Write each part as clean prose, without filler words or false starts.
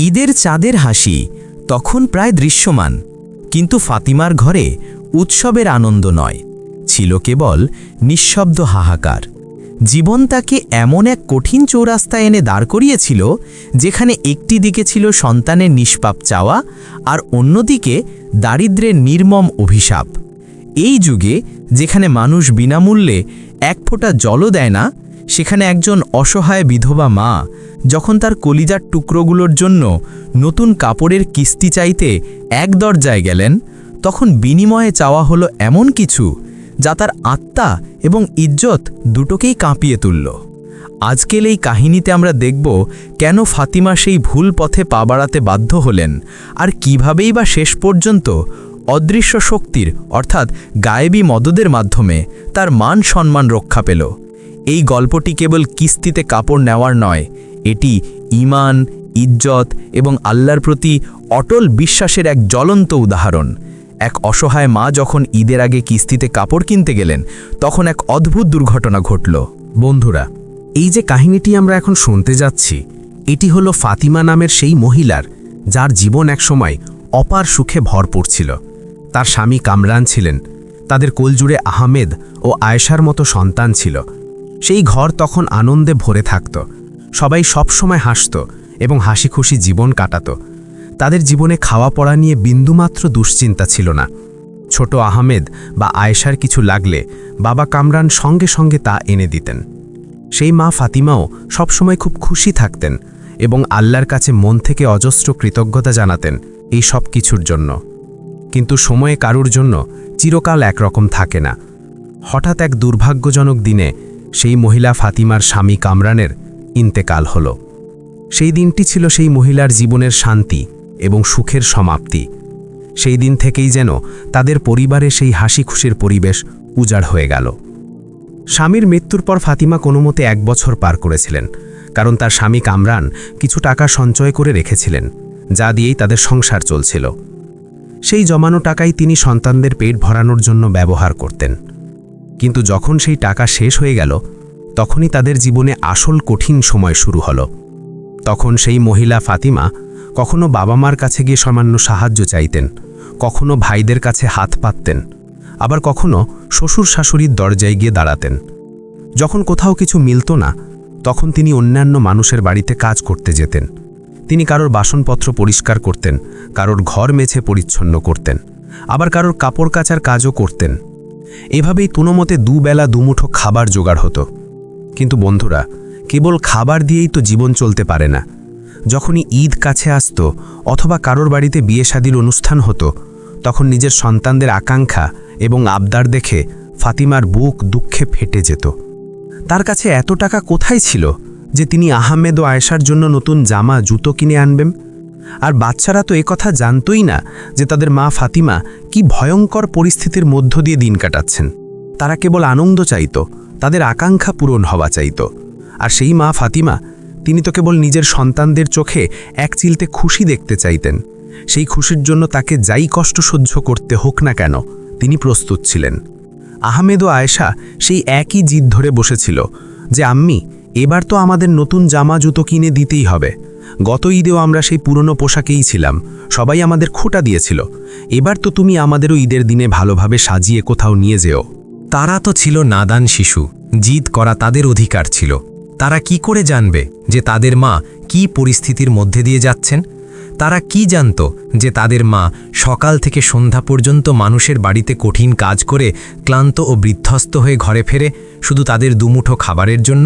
ঈদের চাঁদের হাসি তখন প্রায় দৃশ্যমান, কিন্তু ফাতিমার ঘরে উৎসবের আনন্দ নয়, ছিল কেবল নিঃশব্দ হাহাকার। জীবন তাকে এমন এক কঠিন চৌরাস্তায় এনে দাঁড় করিয়েছিল, যেখানে একটি দিকে ছিল সন্তানের নিষ্পাপ চাওয়া, আর অন্যদিকে দারিদ্র্যের নির্মম অভিশাপ। এই যুগে যেখানে মানুষ বিনামূল্যে এক ফোঁটা জলও দেয় না, সেখানে একজন অসহায় বিধবা মা যখন তার কলিজার টুকরোগুলোর জন্য নতুন কাপড়ের কিস্তি চাইতে এক দরজায় গেলেন, তখন বিনিময়ে চাওয়া হলো এমন কিছু যা তার আত্মা এবং ইজ্জত দুটোকেই কাঁপিয়ে তুলল। আজকের এই কাহিনীতে আমরা দেখব কেন ফাতিমা সেই ভুল পথে পা বাড়াতে বাধ্য হলেন, আর কিভাবেই বা শেষ পর্যন্ত অদৃশ্য শক্তির অর্থাৎ গায়েবী মদদের মাধ্যমে তার মান সম্মান রক্ষা পেল। এই গল্পটি কেবল কিস্তিতে কাপড় নেওয়ার নয়, এটি ঈমান, ইজ্জত এবং আল্লাহর প্রতি অটল বিশ্বাসের এক জ্বলন্ত উদাহরণ। এক অসহায় মা যখন ঈদের আগে কিস্তিতে কাপড় কিনতে গেলেন, তখন এক অদ্ভুত দুর্ঘটনা ঘটল। বন্ধুরা, এই যে কাহিনীটি আমরা এখন শুনতে যাচ্ছি, এটি হলো ফাতিমা নামের সেই মহিলার, যার জীবন একসময় অপার সুখে ভরপুর ছিল। তার স্বামী কামরান ছিলেন, তাদের কোলজুড়ে আহমেদ ও আয়েশার মতো সন্তান ছিল। সেই ঘর তখন আনন্দে ভরে থাকত, সবাই সবসময় হাসত এবং হাসি খুশি জীবন কাটাত। তাদের জীবনে খাওয়া পড়া নিয়ে বিন্দুমাত্র দুশ্চিন্তা ছিল না। ছোট আহমেদ বা আয়েশার কিছু লাগলে বাবা কামরান সঙ্গে সঙ্গে তা এনে দিতেন। সেই মা ফাতিমাও সবসময় খুব খুশি থাকতেন এবং আল্লাহর কাছে মন থেকে অজস্র কৃতজ্ঞতা জানাতেন এই সব কিছুর জন্য। কিন্তু সময়ে কারুর জন্য চিরকাল একরকম থাকে না। হঠাৎ এক দুর্ভাগ্যজনক দিনে সেই মহিলা ফাতিমার স্বামী কামরানের ইন্তেকাল হল। সেই দিনটি ছিল সেই মহিলার জীবনের শান্তি এবং সুখের সমাপ্তি। সেই দিন থেকেই যেন তাদের পরিবারে সেই হাসি খুশির পরিবেশ উজাড় হয়ে গেল। স্বামীর মৃত্যুর পর ফাতিমা কোনোমতে 1 বছর পার করেছিলেন, কারণ তার স্বামী কামরান কিছু টাকা সঞ্চয় করে রেখেছিলেন, যা দিয়েই তাদের সংসার চলছিল। সেই জমানো টাকাই তিনি সন্তানদের পেট ভরানোর জন্য ব্যবহার করতেন। কিন্তু যখন সেই টাকা শেষ হয়ে গেল, তখনই তাদের জীবনে আসল কঠিন সময় শুরু হলো। তখন সেই মহিলা ফাতিমা কখনো বাবা মার কাছে গিয়ে সামান্য সাহায্য চাইতেন, কখনো ভাইদের কাছে হাত পাততেন, আবার কখনো শ্বশুর শাশুড়ির দরজায় গিয়ে দাঁড়াতেন। যখন কোথাও কিছু মিলত না, তখন তিনি অন্যান্য মানুষের বাড়িতে কাজ করতে যেতেন। তিনি কারোর বাসনপত্র পরিষ্কার করতেন, কারোর ঘর মেছে পরিচ্ছন্ন করতেন, আবার কারোর কাপড় কাচার কাজও করতেন। এভাবেই কোনোমতে দুবেলা দুমুঠো খাবার জোগাড় হতো। কিন্তু বন্ধুরা, কেবল খাবার দিয়েই তো জীবন চলতে পারে না। যখনই ঈদ কাছে আসতো অথবা কারোর বাড়িতে বিয়ে শাদীর অনুষ্ঠান হতো, তখন নিজের সন্তানদের আকাঙ্ক্ষা এবং আবদার দেখে ফাতিমার বুক দুঃখে ফেটে যেত। তার কাছে এত টাকা কোথায় ছিল যে তিনি আহমেদ ও আয়েশার জন্য নতুন জামা জুতো কিনে আনবেন? আর বাচ্চারা তো একথা জানতই না যে তাদের মা ফাতিমা কি ভয়ঙ্কর পরিস্থিতির মধ্য দিয়ে দিন কাটাচ্ছেন। তারা কেবল আনন্দ চাইত, তাদের আকাঙ্ক্ষা পূরণ হওয়া চাইত। আর সেই মা ফাতিমা, তিনি তো কেবল নিজের সন্তানদের চোখে এক চিলতে খুশি দেখতে চাইতেন। সেই খুশির জন্য তাকে যাই কষ্ট সহ্য করতে হোক না কেন, তিনি প্রস্তুত ছিলেন। আহমেদ ও আয়েশা সেই একই জিদ ধরে বসেছিল যে, আম্মি, এবার তো আমাদের নতুন জামা জুতো কিনে দিতেই হবে। গত ঈদেও আমরা সেই পুরনো পোশাকেই ছিলাম, সবাই আমাদের খোঁটা দিয়েছিল। এবার তো তুমি আমাদেরও ঈদের দিনে ভালোভাবে সাজিয়ে কোথাও নিয়ে যেও। তারা তো ছিল নাদান শিশু, জিদ করা তাদের অধিকার ছিল। তারা কি করে জানবে যে তাদের মা কি পরিস্থিতির মধ্যে দিয়ে যাচ্ছেন? তারা কি জানত যে তাদের মা সকাল থেকে সন্ধ্যা পর্যন্ত মানুষের বাড়িতে কঠিন কাজ করে ক্লান্ত ও বিধ্বস্ত হয়ে ঘরে ফেরে শুধু তাদের দুমুঠো খাবারের জন্য?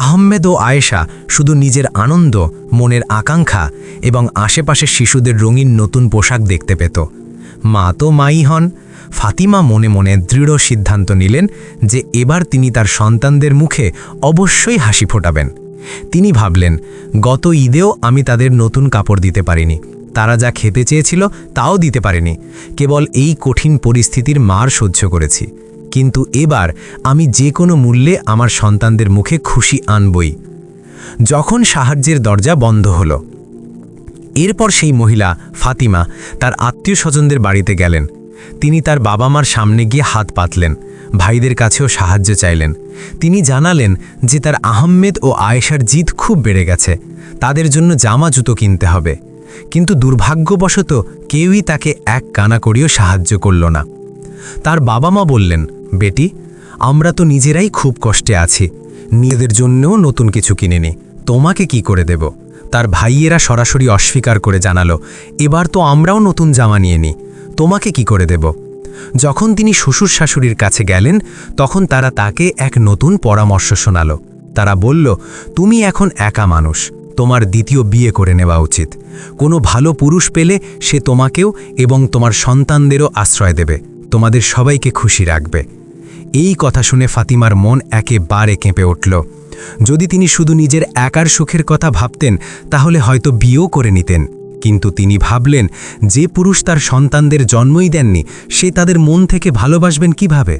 আহমেদ ও আয়েশা শুধু নিজের আনন্দ, মনের আকাঙ্ক্ষা এবং আশেপাশের শিশুদের রঙিন নতুন পোশাক দেখতে পেত। মা তো মাই হন। ফাতিমা মনে মনে দৃঢ় সিদ্ধান্ত নিলেন যে এবার তিনি তার সন্তানদের মুখে অবশ্যই হাসি ফোটাবেন। তিনি ভাবলেন, গত ঈদেও আমি তাদের নতুন কাপড় দিতে পারিনি, তারা যা খেতে চেয়েছিল তাও দিতে পারিনি, কেবল এই কঠিন পরিস্থিতির মার সহ্য করেছি। কিন্তু এবার আমি যে কোনো মূল্যে আমার সন্তানদের মুখে খুশি আনবই। যখন সাহায্যের দরজা বন্ধ হলো, এরপর সেই মহিলা ফাতিমা তার আত্মীয় স্বজনদের বাড়িতে গেলেন। তিনি তার বাবা মার সামনে গিয়ে হাত পাতলেন, ভাইদের কাছেও সাহায্য চাইলেন। তিনি জানালেন যে তার আহমেদ ও আয়েশার জিদ খুব বেড়ে গেছে, তাদের জন্য জামা জুতো কিনতে হবে। কিন্তু দুর্ভাগ্যবশত কেউই তাকে এক কানা করিও সাহায্য করল না। তার বাবা মা বললেন, বেটি, আমরা তো নিজেরাই খুব কষ্টে আছি, নিজেদের জন্যও নতুন কিছু কিনে নি, তোমাকে কি করে দেব? তার ভাইয়েরা সরাসরি অস্বীকার করে জানালো, এবার তো আমরাও নতুন জামা নিয়ে নিই, তোমাকে কি করে দেব? যখন তিনি শ্বশুর শাশুড়ির কাছে গেলেন তখন তারা তাকে এক নতুন পরামর্শ শোনালো। তারা বলল, তুমি এখন একা মানুষ, তোমার দ্বিতীয় বিয়ে করে নেওয়া উচিত। কোনো ভালো পুরুষ পেলে সে তোমাকেও এবং তোমার সন্তানদেরও আশ্রয় দেবে, তোমাদের সবাইকে খুশি রাখবে। এই কথা শুনে ফাতিমার মন একেবারে কেঁপে উঠল। যদি তিনি শুধু নিজের একার সুখের কথা ভাবতেন তাহলে হয়তো বিয়েও করে নিতেন, কিন্তু তিনি ভাবলেন যে পুরুষ তার সন্তানদের জন্মই দেননি সে তাদের মন থেকে ভালোবাসবেন কিভাবে?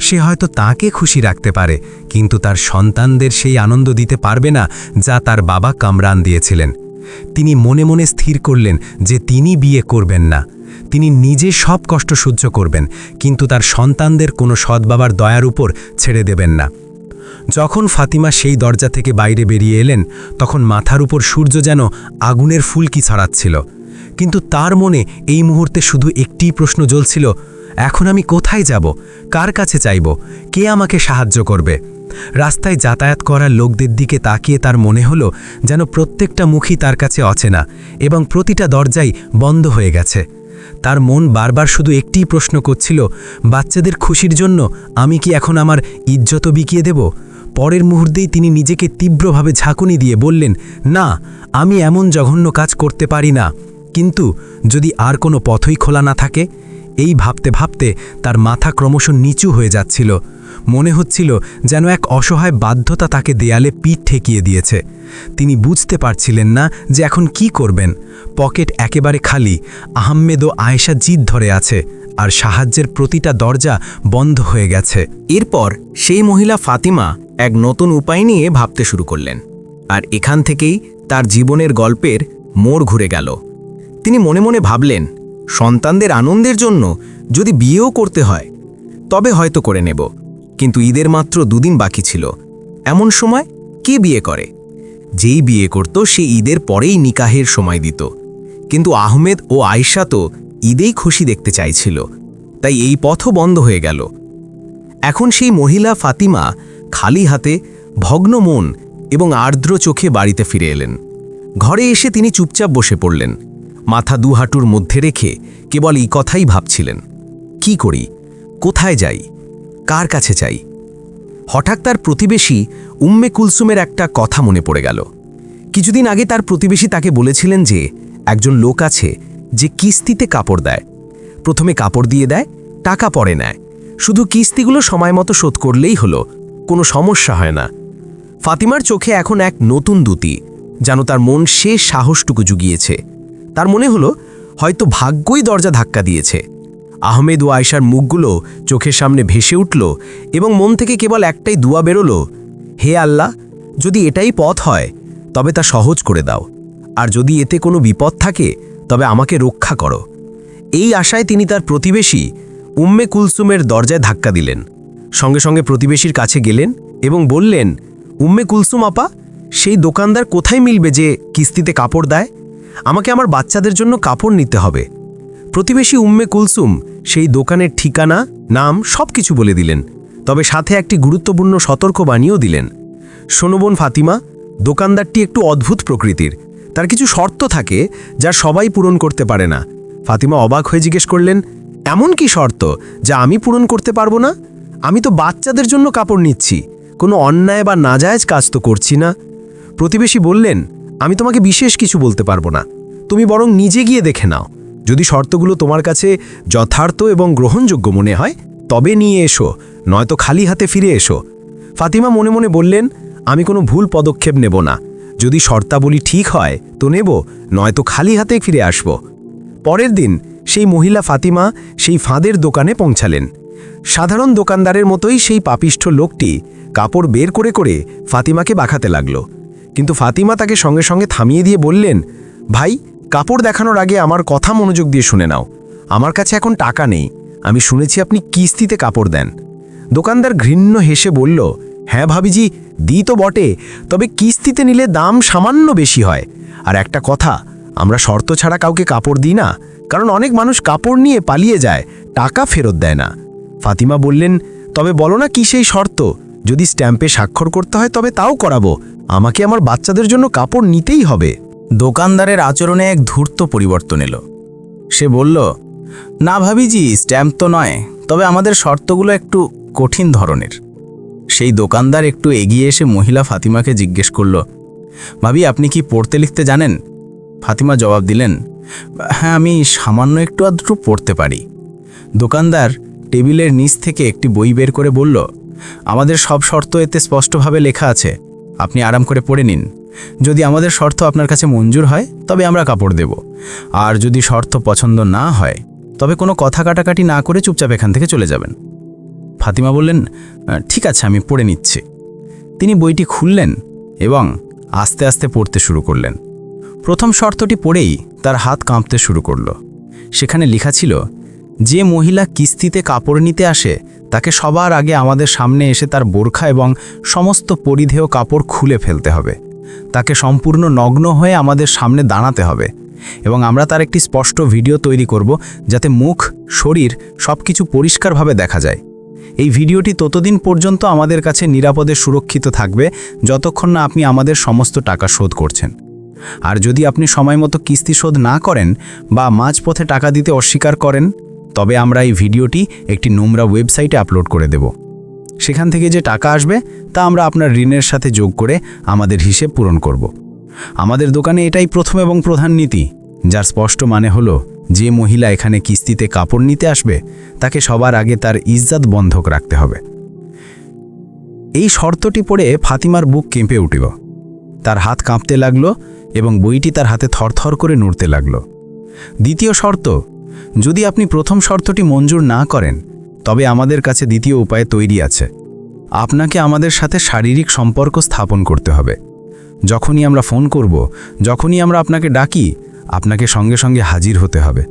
সে হয়তো তাকে খুশি রাখতে পারে, কিন্তু তার সন্তানদের সেই আনন্দ দিতে পারবে না যা তার বাবা কামরান দিয়েছিলেন। তিনি মনে মনে স্থির করলেন যে তিনি বিয়ে করবেন না। তিনি নিজে সব কষ্ট সহ্য করবেন, কিন্তু তার সন্তানদের কোনো সৎ বাবার দয়ার উপর ছেড়ে দেবেন না। যখন ফাতিমা সেই দরজা থেকে বাইরে বেরিয়ে এলেন তখন মাথার উপর সূর্য যেন আগুনের ফুলকি ছড়াচ্ছিল। কিন্তু তার মনে এই মুহূর্তে শুধু একটিই প্রশ্ন জ্বলছিল, এখন আমি কোথায় যাব? কার কাছে চাইব? কে আমাকে সাহায্য করবে? রাস্তায় যাতায়াত করার লোকদের দিকে তাকিয়ে তার মনে হলো যেন প্রত্যেকটা মুখই তার কাছে অচেনা এবং প্রতিটা দরজাই বন্ধ হয়ে গেছে। তার মন বারবার শুধু একটিই প্রশ্ন করছিল, বাচ্চাদের খুশির জন্য আমি কি এখন আমার ইজ্জতও বিকিয়ে দেব? পরের মুহূর্তেই তিনি নিজেকে তীব্রভাবে ঝাঁকুনি দিয়ে বললেন, না, আমি এমন জঘন্য কাজ করতে পারি না। কিন্তু যদি আর কোনো পথই খোলা না থাকে? এই ভাবতে ভাবতে তার মাথা ক্রমশ নিচু হয়ে যাচ্ছিল। মনে হচ্ছিল যেন এক অসহায় বাধ্যতা তাকে দেয়ালে পিঠ ঠেকিয়ে দিয়েছে। তিনি বুঝতে পারছিলেন না যে এখন কি করবেন। পকেট একেবারে খালি, আহমেদ ও আয়েশা জিদ ধরে আছে, আর সাহায্যের প্রতিটা দরজা বন্ধ হয়ে গেছে। এরপর সেই মহিলা ফাতিমা এক নতুন উপায় নিয়ে ভাবতে শুরু করলেন, আর এখান থেকেই তার জীবনের গল্পের মোড় ঘুরে গেল। তিনি মনে মনে ভাবলেন, সন্তানদের আনন্দের জন্য যদি বিয়েও করতে হয় তবে হয়তো করে নেব, কিন্তু ঈদের মাত্র 2 দিন বাকি ছিল। এমন সময় কে বিয়ে করে? যেই বিয়ে করত সে ঈদের পরেই নিকাহের সময় দিত। কিন্তু আহমেদ ও আয়েশা তো ঈদেই খুশি দেখতে চাইছিল, তাই এই পথও বন্ধ হয়ে গেল। এখন সেই মহিলা ফাতিমা খালি হাতে, ভগ্ন মন এবং আর্দ্র চোখে বাড়িতে ফিরে এলেন। ঘরে এসে তিনি চুপচাপ বসে পড়লেন, মাথা 2 হাঁটুর মধ্যে রেখে কেবল এই কথাই ভাবছিলেন, কি করি, কোথায় যাই, কার কাছে চাই? হঠাৎ তার প্রতিবেশী উম্মে কুলসুমের একটা কথা মনে পড়ে গেল। কিছুদিন আগে তার প্রতিবেশী তাকে বলেছিলেন যে একজন লোক আছে যে কিস্তিতে কাপড় দেয়। প্রথমে কাপড় দিয়ে দেয়, টাকা পরে নেয়, শুধু কিস্তিগুলো সময় মতো শোধ করলেই হলো, কোনো সমস্যা হয় না। ফাতিমার চোখে এখন এক নতুন দ্যুতি, যেন তার মন শেষ সাহসটুকু জুগিয়েছে। তার মনে হলো হয়তো ভাগ্যই দরজা ধাক্কা দিয়েছে। আহমেদ ও আয়েশার মুখগুলো চোখের সামনে ভেসে উঠল এবং মন থেকে কেবল একটাই দোয়া বেরোলো, হে আল্লাহ, যদি এটাই পথ হয় তবে তা সহজ করে দাও, আর যদি এতে কোনো বিপদ থাকে তবে আমাকে রক্ষা করো। এই আশায় তিনি তার প্রতিবেশী উম্মে কুলসুমের দরজায় ধাক্কা দিলেন। সঙ্গে সঙ্গে প্রতিবেশীর কাছে গেলেন এবং বললেন, উম্মে কুলসুম আপা, সেই দোকানদার কোথায় মিলবে যে কিস্তিতে কাপড় দেয়? আমাকে আমার বাচ্চাদের জন্য কাপড় নিতে হবে। প্রতিবেশী উম্মে কুলসুম সেই দোকানের ঠিকানা, নাম সব কিছু বলে দিলেন, তবে সাথে একটি গুরুত্বপূর্ণ সতর্কবাণীও দিলেন। শোনো বোন ফাতিমা, দোকানদারটি একটু অদ্ভুত প্রকৃতির, তার কিছু শর্ত থাকে যা সবাই পূরণ করতে পারে না। ফাতিমা অবাক হয়ে জিজ্ঞেস করলেন, এমন কি শর্ত যা আমি পূরণ করতে পারবো না? আমি তো বাচ্চাদের জন্য কাপড় নিচ্ছি, কোনো অন্যায় বা নাজায়েজ কাজ তো করছি না। প্রতিবেশী বললেন, আমি তোমাকে বিশেষ কিছু বলতে পারবো না, তুমি বরং নিজে গিয়ে দেখে নাও। যদি শর্তগুলো তোমার কাছে যথার্থ এবং গ্রহণযোগ্য মনে হয় তবে নিয়ে এসো, নয়তো খালি হাতে ফিরে এসো। ফাতিমা মনে মনে বললেন, আমি কোনো ভুল পদক্ষেপ নেব না, যদি শর্তাবলী ঠিক হয় তো নেব, নয়তো খালি হাতে ফিরে আসব। পরের দিন সেই মহিলা ফাতিমা সেই ফাঁদের দোকানে পৌঁছালেন। সাধারণ দোকানদারের মতোই সেই পাপিষ্ঠ লোকটি কাপড় বের করে করে ফাতিমাকে বাঁকাতে লাগল। কিন্তু ফাতিমা তাকে সঙ্গে সঙ্গে থামিয়ে দিয়ে বললেন, ভাই, কাপড় দেখানোর আগে আমার কথা মনোযোগ দিয়ে শুনে নাও। আমার কাছে এখন টাকা নেই, আমি শুনেছি আপনি কিস্তিতে কাপড় দেন। দোকানদার ঘৃণ্য হেসে বলল, হ্যাঁ ভাবিজি, দিই তো বটে, তবে কিস্তিতে নিলে দাম সামান্য বেশি হয়। আর একটা কথা, আমরা শর্ত ছাড়া কাউকে কাপড় দিই না, কারণ অনেক মানুষ কাপড় নিয়ে পালিয়ে যায়, টাকা ফেরত দেয় না। ফাতিমা বললেন, তবে বলো না কি সেই শর্ত? যদি স্ট্যাম্পে স্বাক্ষর করতে হয় তবে তাও করাবো। আমাকে আমার বাচ্চাদের জন্য কাপড় নিতেই হবে। দোকানদারের আচরণে এক ধূর্ত পরিবর্তন এলো। সে বলল, না ভাবিজি, স্ট্যাম্প তো নয়, তবে আমাদের শর্তগুলো একটু কঠিন ধরনের। সেই দোকানদার একটু এগিয়ে এসে মহিলা ফাতিমাকে জিজ্ঞেস করল, ভাবি, আপনি কি পড়তে লিখতে জানেন? ফাতিমা জবাব দিলেন, হ্যাঁ, আমি সামান্য একটু আধটু পড়তে পারি। দোকানদার টেবিলের নিচ থেকে একটি বই বের করে বলল, আমাদের সব শর্ত এতে স্পষ্টভাবে লেখা আছে, আপনি আরাম করে পড়ে নিন। যদি আমাদের শর্ত আপনার কাছে মঞ্জুর হয় তবে আমরা কাপড় দেব, আর যদি শর্ত পছন্দ না হয় তবে কোনো কথা কাটাকাটি না করে চুপচাপ এখান থেকে চলে যাবেন। ফাতিমা বললেন, ঠিক আছে, আমি পড়ে নিচ্ছি। তিনি বইটি খুললেন এবং আস্তে আস্তে পড়তে শুরু করলেন। প্রথম শর্তটি পড়েই তার হাত কাঁপতে শুরু করল। সেখানে লেখা ছিল, যে মহিলা কিস্তিতে কাপড় নিতে আসে তাকে সবার আগে আমাদের সামনে এসে তার বোরখা এবং সমস্ত পরিধেয় কাপড় খুলে ফেলতে হবে। তাকে সম্পূর্ণ নগ্ন হয়ে আমাদের সামনে দাঁড়াতে হবে এবং আমরা তার একটি স্পষ্ট ভিডিও তৈরি করব, যাতে মুখ, শরীর সবকিছু পরিষ্কারভাবে দেখা যায়। এই ভিডিওটি ততদিন পর্যন্ত আমাদের কাছে নিরাপদে সুরক্ষিত থাকবে যতক্ষণ না আপনি আমাদের সমস্ত টাকা শোধ করছেন। আর যদি আপনি সময়মতো কিস্তি শোধ না করেন বা মাঝপথে টাকা দিতে অস্বীকার করেন, তবে আমরা এই ভিডিওটি একটি নোংরা ওয়েবসাইটে আপলোড করে দেব। সেখান থেকে যে টাকা আসবে তা আমরা আপনার ঋণের সাথে যোগ করে আমাদের হিসেব পূরণ করব। আমাদের দোকানে এটাই প্রথম এবং প্রধান নীতি, যার স্পষ্ট মানে হলো, যে মহিলা এখানে কিস্তিতে কাপড় নিতে আসবে তাকে সবার আগে তার ইজ্জত বন্ধক রাখতে হবে। এই শর্তটি পড়ে ফাতিমার বুক কেঁপে উঠল। তার হাত কাঁপতে লাগলো এবং বইটি তার হাতে থরথর করে নড়তে লাগলো। দ্বিতীয় শর্ত, যদি আপনি প্রথম শর্তটি মঞ্জুর না করেন তবে আমাদের কাছে দ্বিতীয় উপায় তৈরি আছে। আপনাকে আমাদের সাথে শারীরিক সম্পর্ক স্থাপন করতে হবে। যখনই আমরা ফোন করব, যখনই আমরা আপনাকে ডাকি, আপনাকে সঙ্গে সঙ্গে হাজির হতে হবে।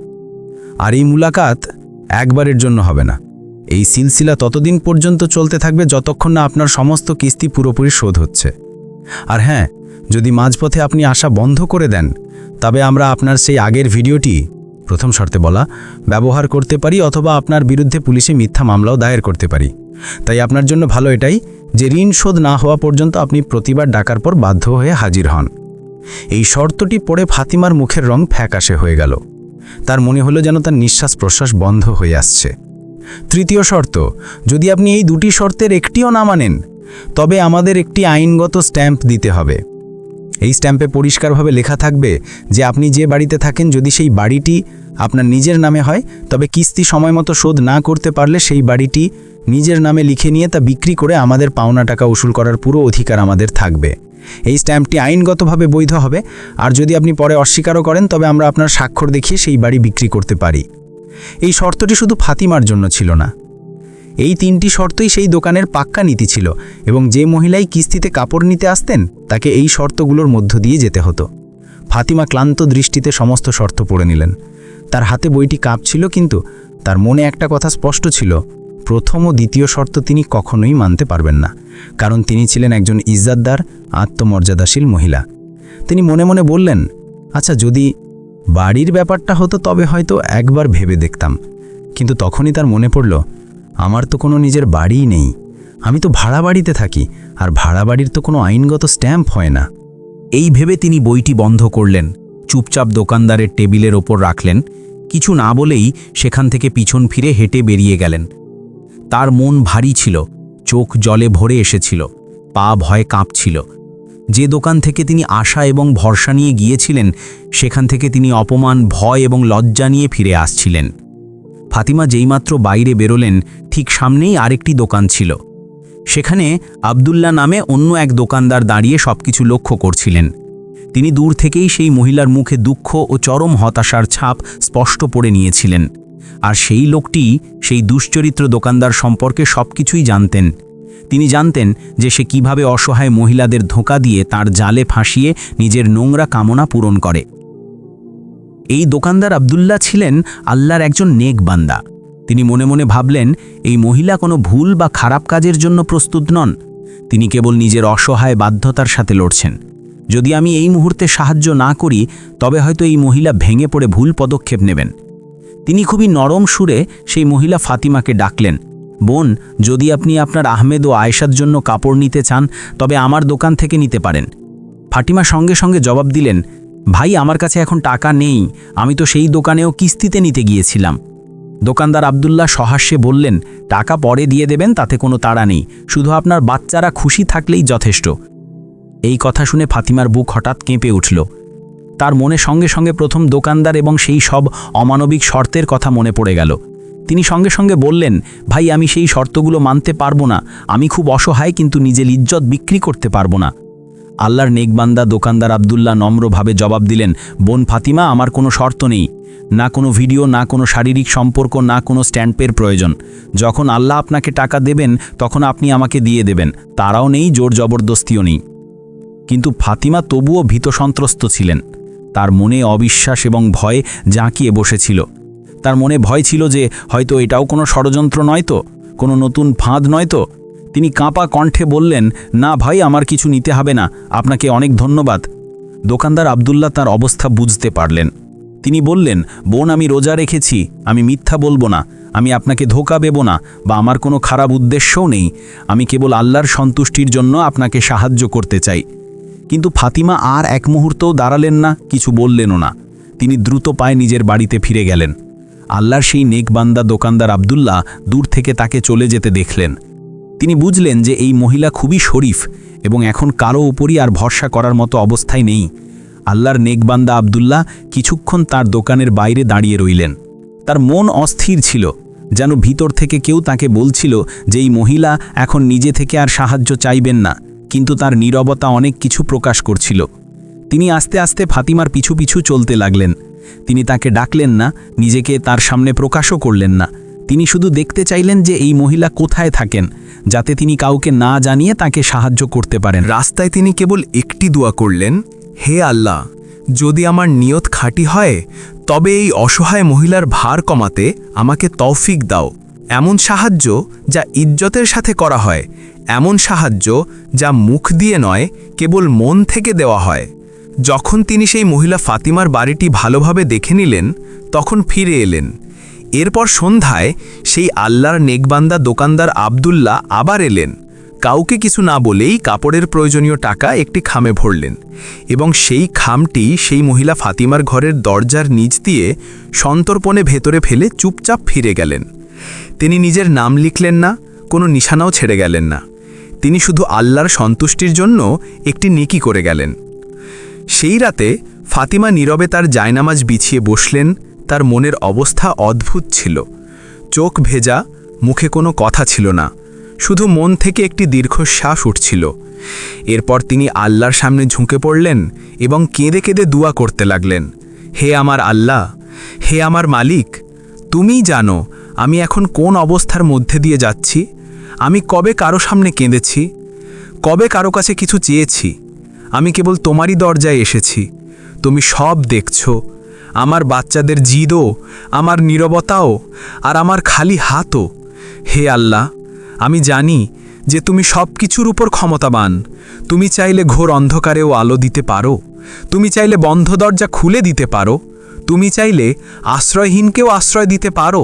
আর এই মুলাকাত একবারের জন্য হবে না। এই সিলসিলা ততদিন পর্যন্ত চলতে থাকবে যতক্ষণ না আপনার সমস্ত কিস্তি পুরোপুরি শোধ হচ্ছে। আর হ্যাঁ, যদি মাঝপথে আপনি আসা বন্ধ করে দেন তবে আমরা আপনার সেই আগের ভিডিওটি, প্রথম শর্তে বলা, ব্যবহার করতে পারি অথবা আপনার বিরুদ্ধে পুলিশে মিথ্যা মামলাও দায়ের করতে পারি। তাই আপনার জন্য ভালো এটাই যে ঋণ শোধ না হওয়া পর্যন্ত আপনি প্রতিবার ডাকার পর বাধ্য হয়ে হাজির হন। এই শর্তটি পড়ে ফাতিমার মুখের রং ফ্যাকাশে হয়ে গেল। তার মনে হলো যেন তার নিঃশ্বাস প্রশ্বাস বন্ধ হয়ে আসছে। তৃতীয় শর্ত, যদি আপনি এই দুটি শর্তের একটিও না মানেন তবে আমাদের একটি আইনগত স্ট্যাম্প দিতে হবে। এই স্ট্যাম্পে পরিষ্কারভাবে লেখা থাকবে যে আপনি যে বাড়িতে থাকেন, যদি সেই বাড়িটি আপনার নিজের নামে হয় তবে কিস্তি সময়মতো শোধ না করতে পারলে সেই বাড়িটি নিজের নামে লিখে নিয়ে তা বিক্রি করে আমাদের পাওনা টাকা উসুল করার পুরো অধিকার আমাদের থাকবে। এই স্ট্যাম্পটি আইনগতভাবে বৈধ হবে, আর যদি আপনি পরে অস্বীকারও করেন তবে আমরা আপনার স্বাক্ষর দেখিয়ে সেই বাড়ি বিক্রি করতে পারি। এই শর্তটি শুধু ফাতিমার জন্য ছিল না, এই তিনটি শর্তই সেই দোকানের পাক্কা নীতি ছিল এবং যে মহিলাই কিস্তিতে কাপড় নিতে আসতেন তাকে এই শর্তগুলোর মধ্য দিয়ে যেতে হতো। ফাতিমা ক্লান্ত দৃষ্টিতে সমস্ত শর্ত পড়ে নিলেন। তার হাতে বইটি কাঁপছিল, কিন্তু তার মনে একটা কথা স্পষ্ট ছিল, প্রথম ও দ্বিতীয় শর্ত তিনি কখনোই মানতে পারবেন না, কারণ তিনি ছিলেন একজন ইজ্জতদার, আত্মমর্যাদাশীল মহিলা। তিনি মনে মনে বললেন, আচ্ছা, যদি বাড়ির ব্যাপারটা হতো তবে হয়তো একবার ভেবে দেখতাম। কিন্তু তখনই তার মনে পড়ল, আমার তো কোনো নিজের বাড়িই নেই, আমি তো ভাড়া বাড়িতে থাকি, আর ভাড়া বাড়ির তো কোনো আইনগত স্ট্যাম্প হয় না। এই ভেবে তিনি বইটি বন্ধ করলেন, চুপচাপ দোকানদারের টেবিলের ওপর রাখলেন, কিছু না বলেই সেখান থেকে পিছন ফিরে হেঁটে বেরিয়ে গেলেন। তার মন ভারী ছিল, চোখ জলে ভরে এসেছিল, পা ভয়ে কাঁপছিল। যে দোকান থেকে তিনি আশা এবং ভরসা নিয়ে গিয়েছিলেন সেখান থেকে তিনি অপমান, ভয় এবং লজ্জা নিয়ে ফিরে আসছিলেন। ফাতিমা যেইমাত্র বাইরে বেরোলেন, ঠিক সামনেই আরেকটি দোকান ছিল। সেখানে আব্দুল্লাহ নামে অন্য এক দোকানদার দাঁড়িয়ে সবকিছু লক্ষ্য করছিলেন। তিনি দূর থেকেই সেই মহিলার মুখে দুঃখ ও চরম হতাশার ছাপ স্পষ্ট পড়ে নিয়েছিলেন। আর সেই লোকটি সেই দুশ্চরিত্র দোকানদার সম্পর্কে সবকিছুই জানতেন। তিনি জানতেন যে সে কিভাবে অসহায় মহিলাদের ধোঁকা দিয়ে তার জালে ফাঁসিয়ে নিজের নোংরা কামনা পূরণ করে। এই দোকানদার আব্দুল্লাহ ছিলেন আল্লাহর একজন নেক বান্দা। তিনি মনে মনে ভাবলেন, এই মহিলা কোনো ভুল বা খারাপ কাজের জন্য প্রস্তুত নন। তিনি কেবল নিজের অসহায় বাধ্যতার সাথে লড়ছেন। যদি আমি এই মুহূর্তে সাহায্য না করি তবে হয়তো এই মহিলা ভেঙে পড়ে ভুল পদক্ষেপ নেবেন। তিনি খুবই নরম সুরে সেই মহিলা ফাতিমাকে ডাকলেন, বোন, যদি আপনি আপনার আহমেদ ও আয়েশার জন্য কাপড় নিতে চান তবে আমার দোকান থেকে নিতে পারেন। ফাতিমা সঙ্গে সঙ্গে জবাব দিলেন, ভাই, আমার কাছে এখন টাকা নেই, আমি তো সেই দোকানেও কিস্তিতে নিতে গিয়েছিলাম। দোকানদার আব্দুল্লাহ সহাস্যে বললেন, টাকা পরে দিয়ে দেবেন, তাতে কোনো তাড়া নেই, শুধু আপনার বাচ্চারা খুশি থাকলেই যথেষ্ট। এই কথা শুনে ফাতিমার বুক হঠাৎ কেঁপে উঠল। তার মনে সঙ্গে সঙ্গে প্রথম দোকানদার এবং সেই সব অমানবিক শর্তের কথা মনে পড়ে গেল। তিনি সঙ্গে সঙ্গে বললেন, ভাই, আমি সেই শর্তগুলো মানতে পারবো না, আমি খুব অসহায়, কিন্তু নিজের ইজ্জত বিক্রি করতে পারবো না। আল্লাহর নেকবান্দা দোকানদার আব্দুল্লাহ নম্রভাবে জবাব দিলেন, বোন ফাতিমা, আমার কোনো শর্ত নেই, না কোনো ভিডিও, না কোনো শারীরিক সম্পর্ক, না কোনো স্ট্যাম্পের প্রয়োজন। যখন আল্লাহ আপনাকে টাকা দেবেন তখন আপনি আমাকে দিয়ে দেবেন, তারাও নেই, জোর জবরদস্তিও নেই। কিন্তু ফাতিমা তবুও ভীতসন্ত্রস্ত ছিলেন। তার মনে অবিশ্বাস এবং ভয় জাঁকিয়ে বসেছিল। তার মনে ভয় ছিল যে হয়তো এটাও কোনো ষড়যন্ত্র নয় তো, কোনো নতুন ফাঁদ নয় তো। তিনি কাঁপা কণ্ঠে বললেন, না ভাই, আমার কিছু নিতে হবে না, আপনাকে অনেক ধন্যবাদ। দোকানদার আব্দুল্লাহ তার অবস্থা বুঝতে পারলেন। তিনি বললেন, বোন, আমি রোজা রেখেছি, আমি মিথ্যা বলবো না, আমি আপনাকে ধোঁকা দেব না, বা আমার কোনো খারাপ উদ্দেশ্যও নেই, আমি কেবল আল্লাহর সন্তুষ্টির জন্য আপনাকে সাহায্য করতে চাই। কিন্তু ফাতিমা আর এক মুহূর্তও দাঁড়ালেন না, কিছু বললেনও না। তিনি দ্রুত পায়ে নিজের বাড়িতে ফিরে গেলেন। আল্লাহর সেই নেকবান্দা দোকানদার আব্দুল্লাহ দূর থেকে তাকে চলে যেতে দেখলেন। তিনি বুঝলেন যে এই মহিলা খুবই শরীফ এবং এখন কারো উপরই আর ভরসা করার মতো অবস্থায় নেই। আল্লাহর নেকবান্দা আব্দুল্লাহ কিছুক্ষণ তার দোকানের বাইরে দাঁড়িয়ে রইলেন। তার মন অস্থির ছিল, যেন ভিতর থেকে কেউ তাকে বলছিল যে এই মহিলা এখন নিজে থেকে আর সাহায্য চাইবেন না, কিন্তু তার নীরবতা অনেক কিছু প্রকাশ করছিল। তিনি আস্তে আস্তে ফাতিমার পিছু পিছু চলতে লাগলেন। তিনি তাকে ডাকলেন না, নিজেকে তার সামনে প্রকাশও করলেন না। তিনি শুধু দেখতে চাইলেন যে এই মহিলা কোথায় থাকেন, যাতে তিনি কাউকে না জানিয়ে তাকে সাহায্য করতে পারেন। রাস্তায় তিনি কেবল একটি দোয়া করলেন, হে আল্লাহ, যদি আমার নিয়ত খাঁটি হয় তবে এই অসহায় মহিলার ভার কমাতে আমাকে তৌফিক দাও। এমন সাহায্য যা ইজ্জতের সাথে করা হয়, এমন সাহায্য যা মুখ দিয়ে নয়, কেবল মন থেকে দেওয়া হয়। যখন তিনি সেই মহিলা ফাতিমার বাড়িটি ভালোভাবে দেখে নিলেন তখন ফিরে এলেন। এরপর সন্ধ্যায় সেই আল্লাহর নেকবান্দা দোকানদার আব্দুল্লাহ আবার এলেন। কাউকে কিছু না বলেই কাপড়ের প্রয়োজনীয় টাকা একটি খামে ভরলেন এবং সেই খামটি সেই মহিলা ফাতিমার ঘরের দরজার নিচ দিয়ে সন্তর্পণে ভেতরে ফেলে চুপচাপ ফিরে গেলেন। তিনি নিজের নাম লিখলেন না, কোনো নিশানাও ছেড়ে গেলেন না। তিনি শুধু আল্লাহর সন্তুষ্টির জন্য একটি নেকি করে গেলেন। সেই রাতে ফাতিমা নীরবে তার জায়নামাজ বিছিয়ে বসলেন। তার মনের অবস্থা অদ্ভুত ছিল। চোখ ভেজা, মুখে কোনো কথা ছিল না, শুধু মন থেকে একটি দীর্ঘশ্বাস উঠছিল। এরপর তিনি আল্লাহর সামনে ঝুঁকে পড়লেন এবং কেঁদে কেঁদে দোয়া করতে লাগলেন, হে আমার আল্লাহ, হে আমার মালিক, তুমিই জানো আমি এখন কোন অবস্থার মধ্যে দিয়ে যাচ্ছি। আমি কবে কারো সামনে কেঁদেছি, কবে কারো কাছে কিছু চেয়েছি। আমি কেবল তোমারই দরজায় এসেছি। তুমি সব দেখছো, আমার বাচ্চাদের জিদও, আমার নীরবতাও, আর আমার খালি হাতও। হে আল্লাহ, আমি জানি যে তুমি সব কিছুর উপর ক্ষমতাবান। তুমি চাইলে ঘোর অন্ধকারেও আলো দিতে পারো, তুমি চাইলে বন্ধ দরজা খুলে দিতে পারো, তুমি চাইলে আশ্রয়হীনকেও আশ্রয় দিতে পারো।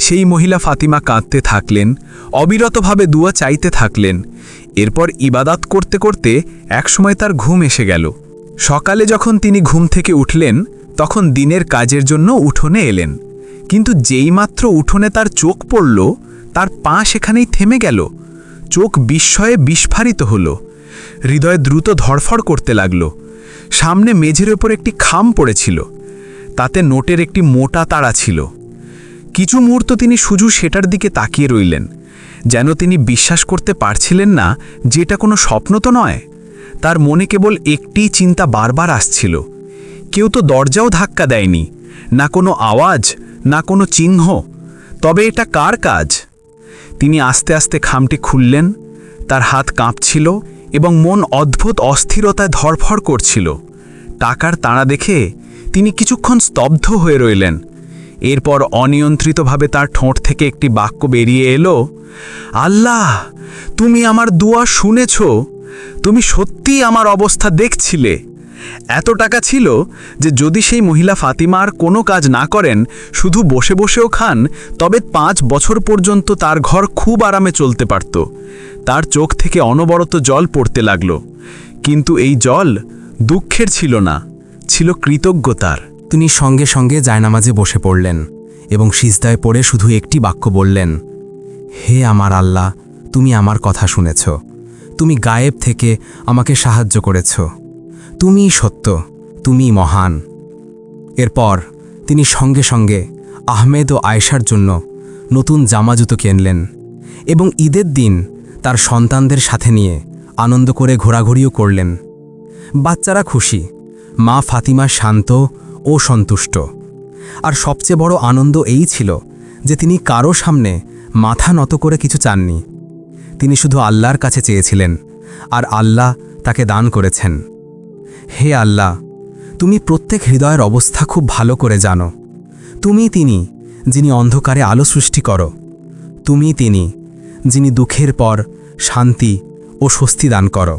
সেই মহিলা ফাতিমা কাঁদতে থাকলেন, অবিরতভাবে দুয়া চাইতে থাকলেন। এরপর ইবাদত করতে করতে একসময় তার ঘুম এসে গেল। সকালে যখন তিনি ঘুম থেকে উঠলেন তখন দিনের কাজের জন্য উঠোনে এলেন। কিন্তু যেইমাত্র উঠোনে তার চোখ পড়ল, তার পা সেখানেই থেমে গেল। চোখ বিস্ময়ে বিস্ফারিত হল, হৃদয় দ্রুত ধড়ফড় করতে লাগল। সামনে মেঝের ওপর একটি খাম পড়েছিল, তাতে নোটের একটি মোটা তাড়া ছিল। কিছু মুহূর্ত তিনি শুধু সেটার দিকে তাকিয়ে রইলেন, যেন তিনি বিশ্বাস করতে পারছিলেন না যে এটা কোনো স্বপ্ন তো নয়। তার মনে কেবল একটি চিন্তা বারবার আসছিল, কেউ তো দরজাও ধাক্কা দেয়নি, না কোনো আওয়াজ, না কোনো চিহ্ন। তবে এটা কার কাজ? তিনি আস্তে আস্তে খামটি খুললেন। তার হাত কাঁপছিল এবং মন অদ্ভুত অস্থিরতায় ধড়ফড় করছিল। টাকার তাড়া দেখে তিনি কিছুক্ষণ স্তব্ধ হয়ে রইলেন। এরপর অনিয়ন্ত্রিতভাবে তার ঠোঁট থেকে একটি বাক্য বেরিয়ে এলো, আল্লাহ, তুমি আমার দোয়া শুনেছ, তুমি সত্যিই আমার অবস্থা দেখছিলে। এত টাকা ছিল যে যদি সেই মহিলা ফাতিমা আর কোনো কাজ না করেন, শুধু বসে বসেও খান, তবে 5 বছর পর্যন্ত তার ঘর খুব আরামে চলতে পারত। তার চোখ থেকে অনবরত জল পড়তে লাগল, কিন্তু এই জল দুঃখের ছিল না, ছিল কৃতজ্ঞতার। তিনি সঙ্গে সঙ্গে জায়নামাজে বসে পড়লেন এবং সিজদায় পড়ে শুধু একটি বাক্য বললেন, হে আমার আল্লাহ, তুমি আমার কথা শুনেছ, তুমি গায়েব থেকে আমাকে সাহায্য করেছ, তুমিই সত্য, তুমিই মহান। এরপর তিনি সঙ্গে সঙ্গে আহমেদ ও আয়েশার জন্য নতুন জামাজুতো কিনলেন এবং ঈদের দিন তার সন্তানদের সাথে নিয়ে আনন্দ করে ঘোরাঘুরিও করলেন। বাচ্চারা খুশি, মা ফাতিমা শান্ত ও সন্তুষ্ট। আর সবচেয়ে বড় আনন্দ এই ছিল যে তিনি কারো সামনে মাথা নত করে কিছু চাননি। তিনি শুধু আল্লাহর কাছে চেয়েছিলেন, আর আল্লাহ তাকে দান করেছেন। হে আল্লাহ, তুমি প্রত্যেক হৃদয়ের অবস্থা খুব ভালো করে জানো। তুমি তিনি যিনি অন্ধকারে আলো সৃষ্টি করো, তুমি তিনি যিনি দুঃখের পর শান্তি ও স্বস্তি দান করো।